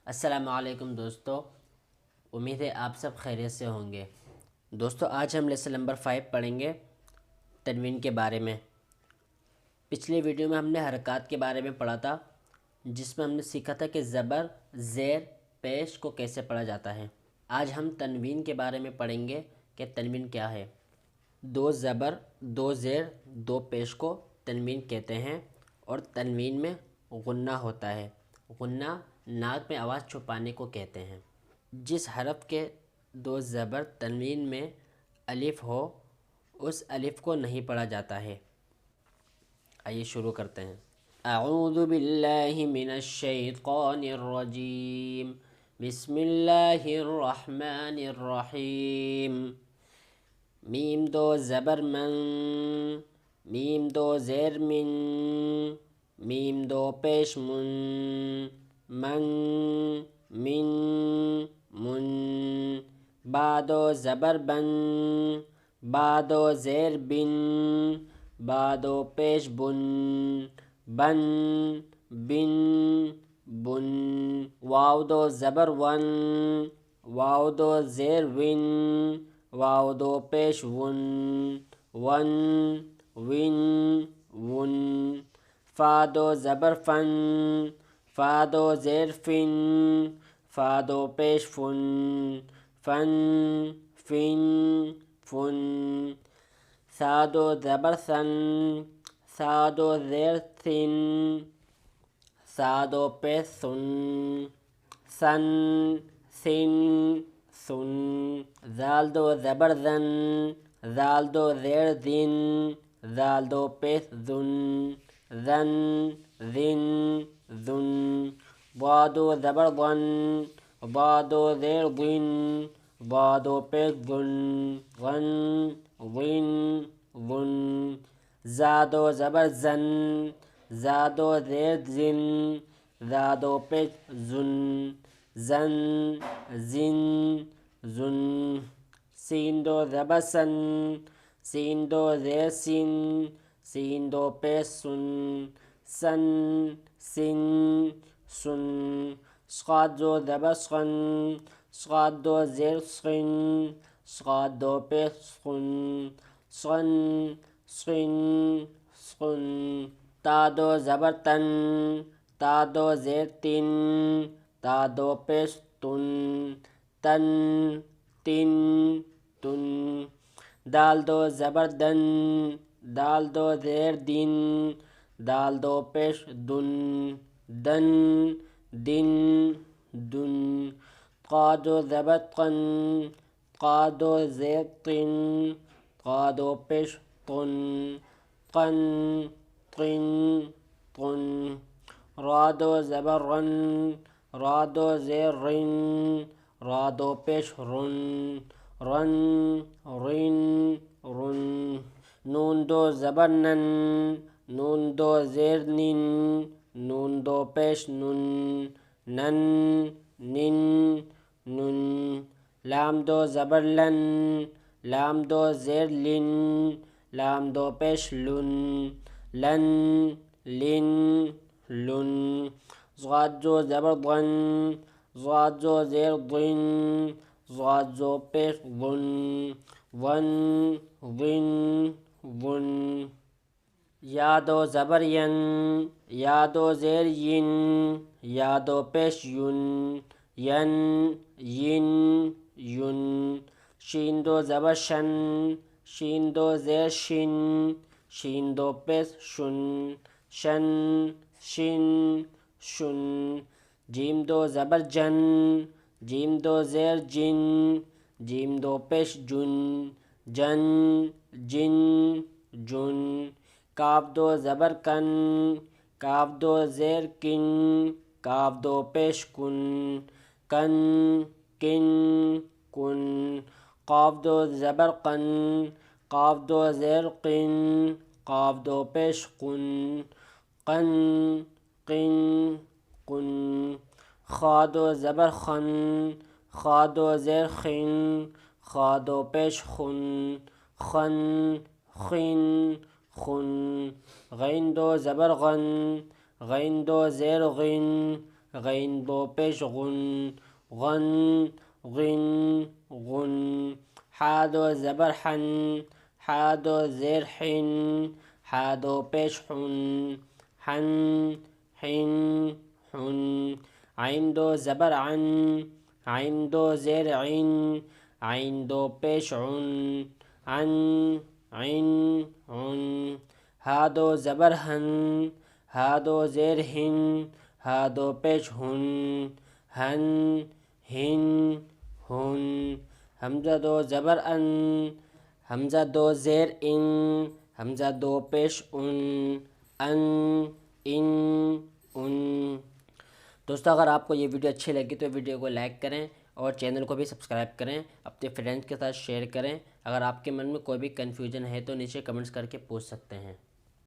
السلام علیکم دوستو، امید ہے آپ سب خیریت سے ہوں گے۔ دوستو آج ہم لیسن نمبر 5 پڑھیں گے تنوین کے بارے میں۔ پچھلے ویڈیو میں ہم نے حرکات کے بارے میں پڑھا تھا، جس میں ہم نے سیکھا تھا کہ زبر، زیر، پیش کو کیسے پڑھا جاتا ہے۔ آج ہم تنوین کے بارے میں پڑھیں گے کہ تنوین کیا ہے۔ 2 زبر، 2 زیر، 2 پیش کو تنوین کہتے ہیں، اور تنوین میں غنہ ہوتا ہے۔ غنہ ناک میں آواز چھپانے کو کہتے ہیں۔ جس حرف کے 2 زبر تنوین میں الف ہو، اس الف کو نہیں پڑھا جاتا ہے۔ آئیے شروع کرتے ہیں۔ اعوذ باللہ من الشیطان الرجیم، بسم اللہ الرحمن الرحیم۔ میم 2 زبر من، میم 2 زیر من، میم 2 پیش من، من، من، من۔ با 2 زبر بن، با 2 زیر بن، با 2 پیش بن، بن، بن، بن۔ واو 2 زبر ون، واو 2 زیر ون، واو 2 پیش ون، ون، ون، ون۔ فا 2 زبر فن، فا 2 زیر فن، فا 2 پیش فن، فن، فن، فن۔ ثا 2 زبر ثن، ثا 2 زیر ثن، ثا 2 پیش ثن، ثن، ثن، ثن۔ ذال 2 زبر ذن، ذال 2 زیر ذن، ذال 2 پیش ذن، ذن، ذن، ذن۔ ضا 2 زبر ضن، ضا 2 زیر ضن، ضا 2 پیش ضن، ضن، ضن، ضن۔ زا 2 زبر زن، زا 2 زیر زن، زا 2 پیش زن، زن، زن، زن۔ سین 2 زبر سن، سین 2 زیر سن، سین 2 پیش سن، سن، سن، سن۔ صاد 2 زبر سن، صاد 2 زیر سن، صاد 2 پیش سن، سن، سن، سن۔ تا 2 زبر تن، تا 2 زیر تن، تا 2 پیش تن، تن، تن، تن۔ دال 2 زبر دن، دال 2 زیر دن، دال 2 پیش دن، دن، دن، دن۔ قا 2 زبر قن، قا 2 زیر قن، قا 2 پیش قن، قن، قن، قن۔ را 2 زبر رن، را 2 زیر رن، را 2 پیش رن، رن، رن، رن۔ نون 2 زبر نن، نون 2 زیر نن، نون 2 پیش نن، نن، نن، نن۔ لام 2 زبر لن، لام 2 زیر لن، لام 2 پیش لن، لن، لن، لن۔ ضاد 2 زبر ضن، ضاد 2 زیر ضن، ضاد 2 پیش ضن، ضن، ضن، ضن۔ یا 2 زبر ین، یا 2 زیر ین، یا 2 پیش ین، ین، ین، ین۔ شین 2 زبر شن، شین 2 زیر شن، شین 2 پیش شن، شن، شن، شن۔ جیم 2 زبر جن، جیم 2 زیر جن، جیم 2 پیش جن، جن، جن، جن۔ کاف 2 زبر کن، کاف 2 زیر کن، کاف 2 پیش کن، کن، کن، کن۔ قاف 2 زبر قن، قاف 2 زیر قن، قاف 2 پیش قن، قن، قن، قن۔ خا 2 زبر خن، خا 2 زیر خن، خا 2 پیش خن، خن، خن، خن۔ غین 2 زبر غن، غین 2 زیر غن، غین دو پیش غن غن غن غن حا دو زبر حن حا دو زیر حن حا دو پیش حن حن حن حن عین دو زبر عن عین دو زیر عین عین دو پیش عن عن عن عن ہا دو زبر ہن ہا دو زیر ہن ہا دو پیش ہن ہن ہن ہن حمزہ دو زبر ان حمزہ دو زیر ان حمزہ دو پیش ان ان ان ان دوستو اگر آپ کو یہ ویڈیو اچھی لگی تو ویڈیو کو لائک کریں اور چینل کو بھی سبسکرائب کریں، اپنے فرینڈس کے ساتھ شیئر کریں۔ اگر آپ کے من میں کوئی بھی کنفیوژن ہے تو نیچے کمنٹس کر کے پوچھ سکتے ہیں۔